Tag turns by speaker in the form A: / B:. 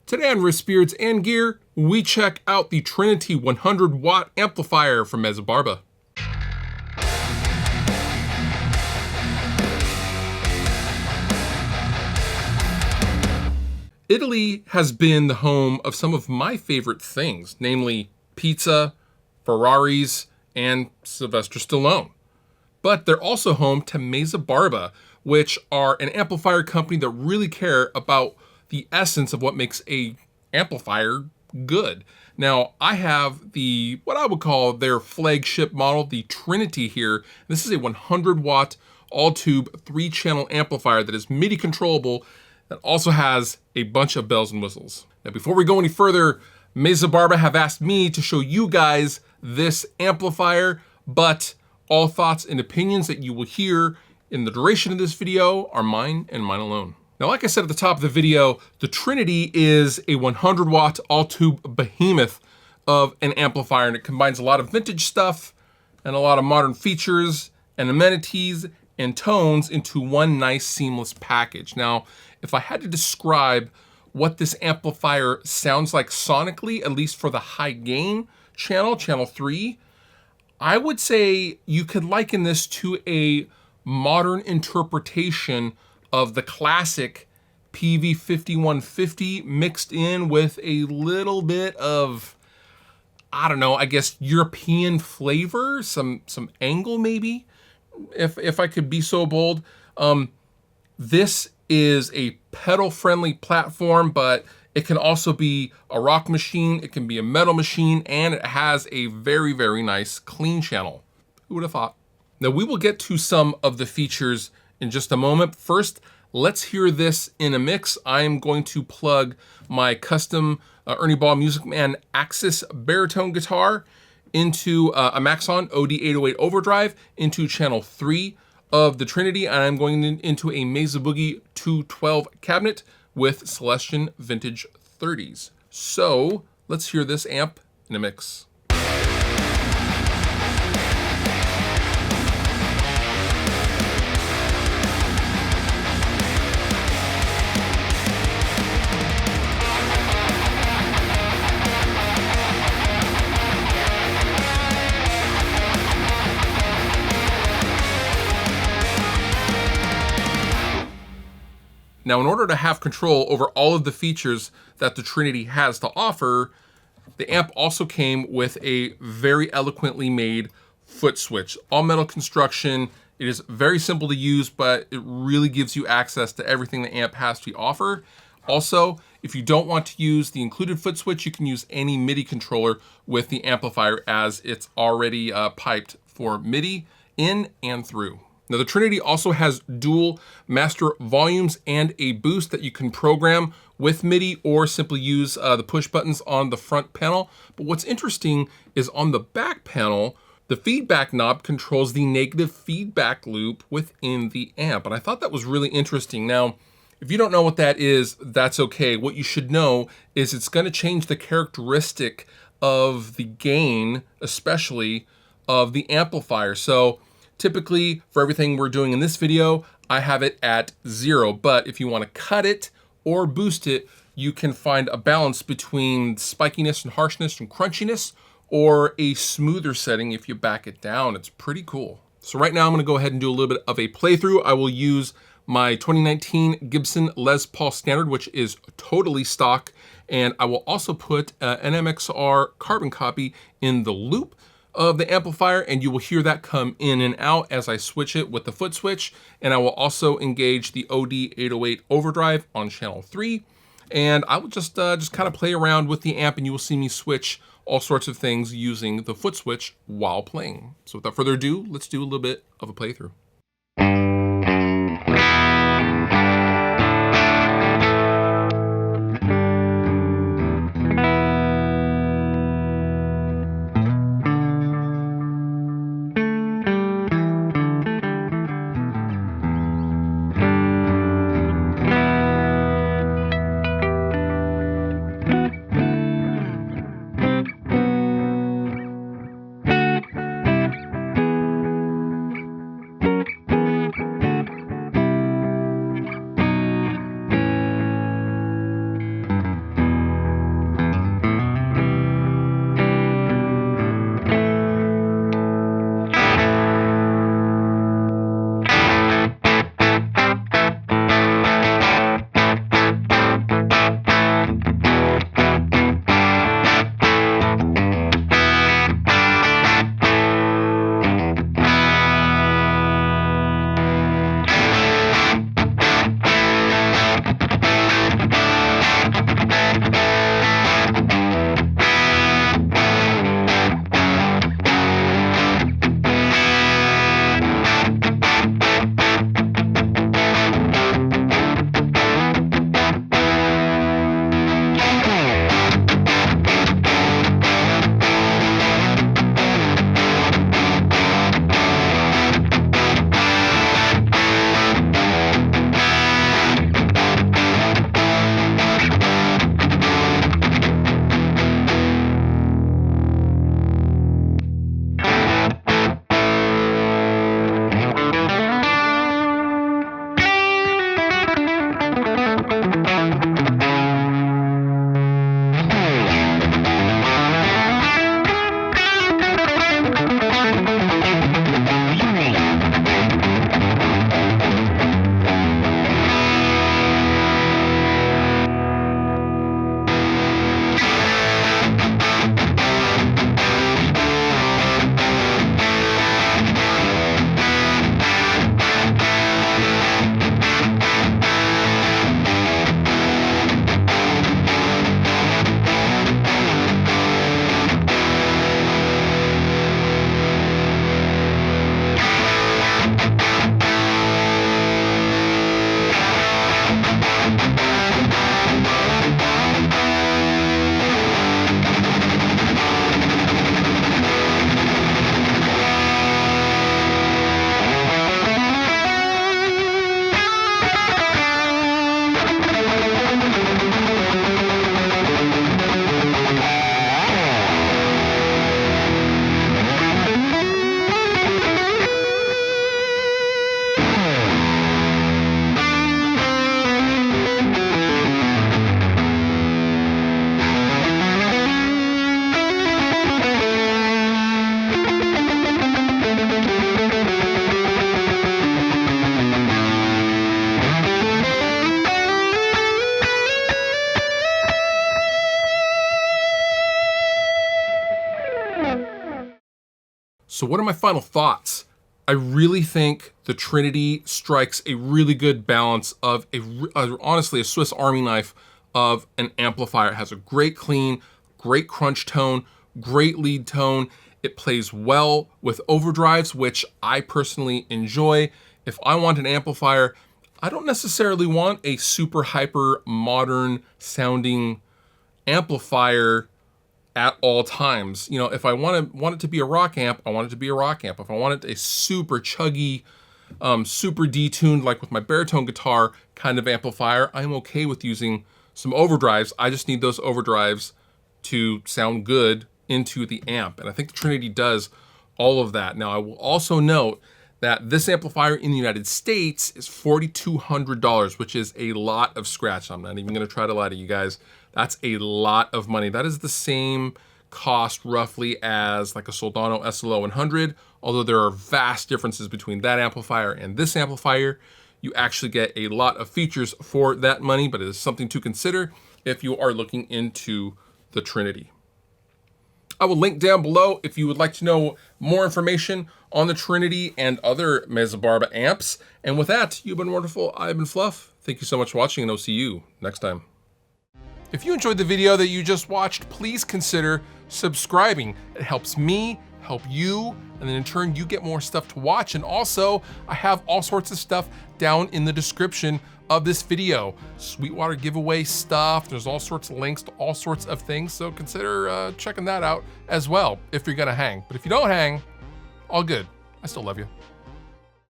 A: Today on Riffs, Beards, and Gear, we check out the Trinity 100 watt amplifier from Mezzabarba. Italy has been the home of some of my favorite things, namely pizza, Ferraris, and Sylvester Stallone. But they're also home to Mezzabarba, which are an amplifier company that really care about the essence of what makes a amplifier good. Now, I have what I would call their flagship model, the Trinity here. This is a 100 watt all tube 3-channel amplifier that is MIDI controllable, that also has a bunch of bells and whistles. Now, before we go any further, Mezzabarba have asked me to show you guys this amplifier, but all thoughts and opinions that you will hear in the duration of this video are mine and mine alone. Now, like I said at the top of the video, the Trinity is a 100 watt all tube behemoth of an amplifier, and it combines a lot of vintage stuff and a lot of modern features and amenities and tones into one nice seamless package. Now, if I had to describe what this amplifier sounds like sonically, at least for the high gain channel, channel 3, I would say you could liken this to a modern interpretation of the classic PV5150 mixed in with a little bit of, I don't know, I guess European flavor, some angle maybe, if I could be so bold. This is a pedal-friendly platform, but it can also be a rock machine, it can be a metal machine, and it has a very, very nice clean channel. Who would have thought? Now, we will get to some of the features in just a moment. First, let's hear this in a mix. I am going to plug my custom Ernie Ball Music Man Axis baritone guitar into a Maxon OD808 overdrive into channel 3 of the Trinity, and I'm going into a Mesa Boogie 212 cabinet with Celestion Vintage 30s. So let's hear this amp in a mix. Now, in order to have control over all of the features that the Trinity has to offer, the amp also came with a very eloquently made foot switch. All metal construction. It is very simple to use, but it really gives you access to everything the amp has to offer. Also, if you don't want to use the included foot switch, you can use any MIDI controller with the amplifier, as it's already piped for MIDI in and through. Now, the Trinity also has dual master volumes and a boost that you can program with MIDI or simply use the push buttons on the front panel. But what's interesting is on the back panel, the feedback knob controls the negative feedback loop within the amp. And I thought that was really interesting. Now, if you don't know what that is, that's okay. What you should know is it's going to change the characteristic of the gain, especially of the amplifier. So typically, for everything we're doing in this video, I have it at 0, but if you want to cut it or boost it, you can find a balance between spikiness and harshness and crunchiness, or a smoother setting if you back it down. It's pretty cool. So right now I'm going to go ahead and do a little bit of a playthrough. I will use my 2019 Gibson Les Paul Standard, which is totally stock, and I will also put an MXR carbon copy in the loop of the amplifier, and you will hear that come in and out as I switch it with the foot switch. And I will also engage the OD808 overdrive on channel 3, and I will just kind of play around with the amp, and you will see me switch all sorts of things using the foot switch while playing. So without further ado, let's do a little bit of a playthrough. So what are my final thoughts? I really think the Trinity strikes a really good balance of honestly a Swiss Army knife of an amplifier. It has a great clean, great crunch tone, great lead tone. It plays well with overdrives, which I personally enjoy. If I want an amplifier, I don't necessarily want a super hyper modern sounding amplifier at all times. You know, if I want it to be a rock amp, I want it to be a rock amp. If I want it a super chuggy, super detuned, like with my baritone guitar kind of amplifier, I'm okay with using some overdrives. I just need those overdrives to sound good into the amp. And I think the Trinity does all of that. Now, I will also note that this amplifier in the United States is $4,200, which is a lot of scratch. I'm not even gonna try to lie to you guys. That's a lot of money. That is the same cost roughly as like a Soldano SLO 100, although there are vast differences between that amplifier and this amplifier. You actually get a lot of features for that money, but it is something to consider if you are looking into the Trinity. I will link down below if you would like to know more information on the Trinity and other Mezzabarba amps. And with that, you've been wonderful. I've been Fluff. Thank you so much for watching, and I'll see you next time. If you enjoyed the video that you just watched, please consider subscribing. It helps me, help you, and then in turn you get more stuff to watch. And also, I have all sorts of stuff down in the description of this video. Sweetwater giveaway stuff, there's all sorts of links to all sorts of things, so consider checking that out as well if you're gonna hang. But if you don't hang, all good. I still love you.